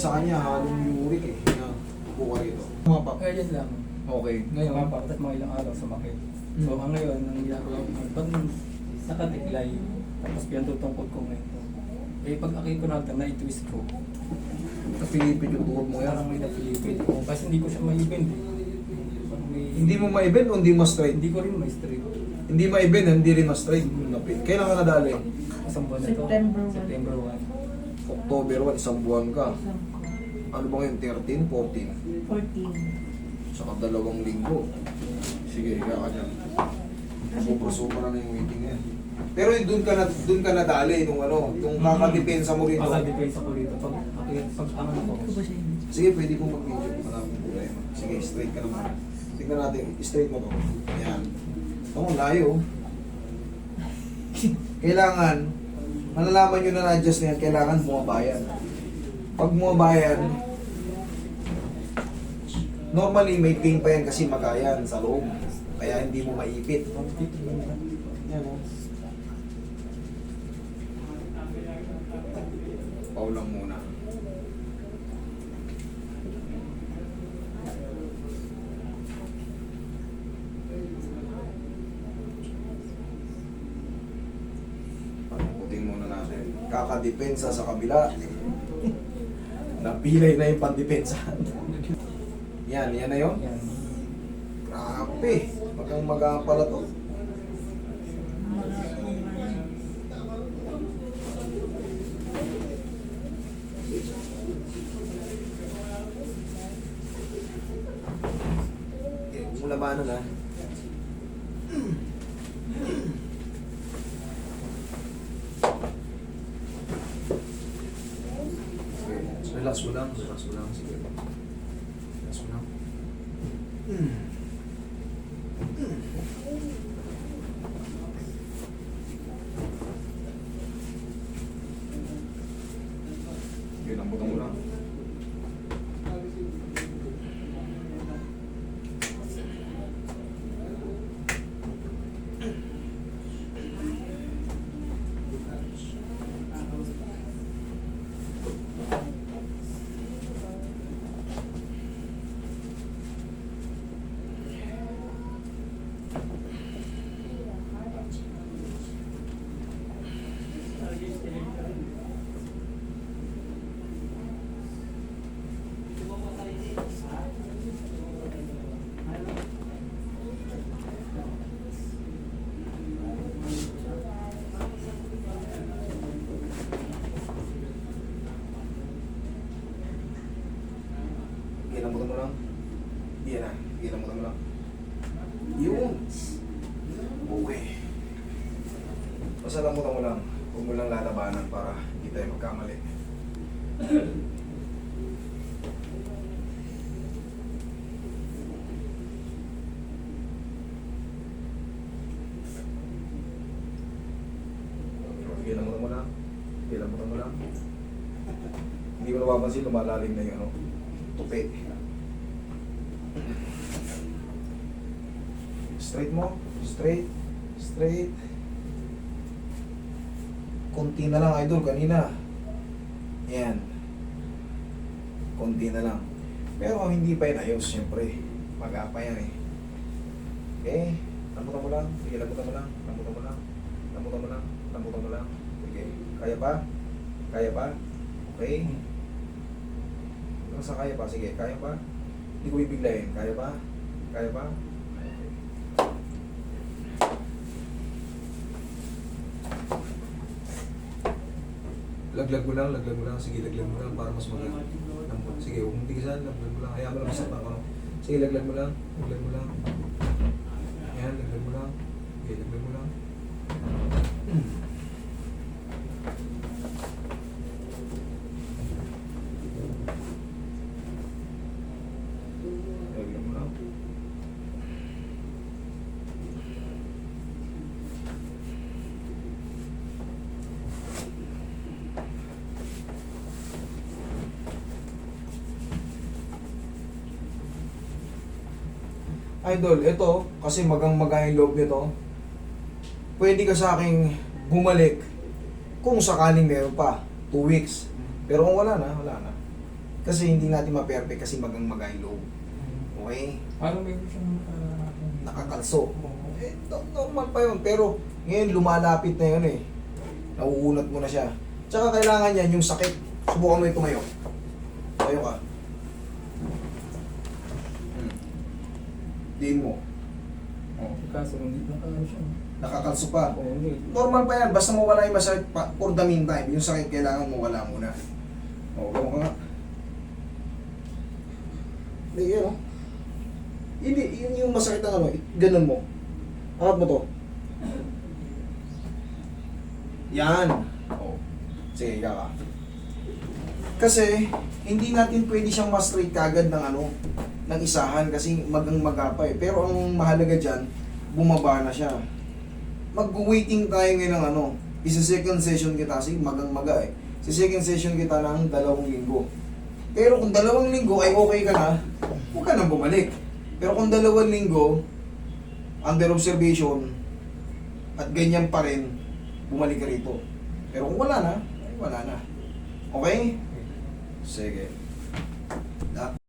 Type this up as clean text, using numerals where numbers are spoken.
sa kanya, halong uric eh. Yan, upo ka rito. Mapap. Kaya yan lang. Okay. Ngayon, mapapatat mga ilang araw sa makit. So, ang ngayon, ang ginagawa ko, pag nakatiklay, tapos pinatutungkod ko ngayon. Eh, pag aki ko natin, na-twist ko. Napilipid yung tuhod mo yan. Parang may napilipid ko. Kasi hindi ko siya maibend eh. Parang Hindi mo ma-bend o hindi mo straight? Hindi ko rin ma-straight. Hindi ma-bend, hindi rin ma-straight. Kailan ka nadali? Isang buwan na ito. September 1. September 1. October 1, isang buwan ka. Isang ko. Ano ba ngayon? 13, 14? 14. Saka 2 linggo. Sige, higa ka dyan. Super na yung waiting niya. Pero doon ka nadali nung ano, nung kakadepensa mo rito. Pagka-depensa ko rito. Pag ano ko. Ito ba siya yun? Sige, pwede kong mag-video. Maraming problema. Sige, straight ka naman. Tignan natin, straight mo to. Yan. Ito, layo. Kailangan, malalaman nyo na na-adjust na yan, kailangan bumabayan. Pag bumabayan, normally may pain pa yan kasi magayan sa loob. Kaya hindi mo maipit. Yan o. Paulang muna. Puting muna natin. Kakadepensa sa kabila. Napilay na yung pandepensa. Yan na yun. Yan. Grabe. Magang pala to. Mula ba ano na? Relax mo lang. Sige. Relax mo lang. Yun, lambutan mo lang. Lambutan mo lang. Yan na. Lambutan mo lang. Yun. Okay. Basta lambutan mo lang. Huwag mo lang lalabanan para hindi tayo magkamali. Sige, lambutan mo lang. Sige, lambutan mo lang. Hindi mo napapansin, lumalalim na yung ano, tupi. Straight mo. Straight. Konti na lang, idol, kanina. Yan. Konti na lang. Pero hindi pa yun ayos, siyempre. Mag-apa yan eh. Okay. Lambutan mo lang. Sige, lambutan mo lang. Lambutan mo lang. Okay. Kaya pa? Okay. Sa kaya pa? Sige, kaya pa? Hindi ko bibiglayin. Kaya pa? Laglag mo lang. Sige, laglag mo lang para mas maganda. Sige, huwag mong tigisan. Laglag mo lang. Hayaan mo lang sa pang. Sige, laglag mo lang. Ayan, laglag mo lang. Okay, laglag mo lang. Laglag mo lang. Idol, ito, kasi magang-maga yung loob nito. Pwede ka sa aking bumalik kung sakaling meron pa. 2 weeks. Pero kung wala na, wala na. Kasi hindi natin ma-perfect kasi magang magay low. Okay? Parang may siyang Nakakalso. Eh, normal pa yun. Pero ngayon lumalapit na yun eh. Nauunat mo na siya. Tsaka kailangan yan yung sakit. Subukan mo yung tumayo. Tayo ka. Diin mo. Oh. Kaso hindi na kaya siya. Nakakalso pa. Oo, hindi. Normal pa yan. Basta mawala yung masakit pa, for the meantime. Yung sakit kailangan mawala muna. O, gawin ko nga. Hindi, yan o. Hindi, yun yung masakit ng ano. Ganun mo. Angat mo to. Yan. O. Sige, higa ka. Kasi, hindi natin pwede siyang ma-straight kagad ng ano, ng isahan kasi magang-maga pa eh. Pero ang mahalaga dyan, bumaba na siya. Mag-waiting tayo ngayon ng ano, isa-second session kita kasi magang-maga eh. Sa second session kita ng 2 linggo. Pero kung 2 linggo ay okay ka na, huwag ka nang bumalik. Pero kung 2 linggo, under observation, at ganyan pa rin, bumalik ka rito. Pero kung wala na, ay wala na. Okay? Sige.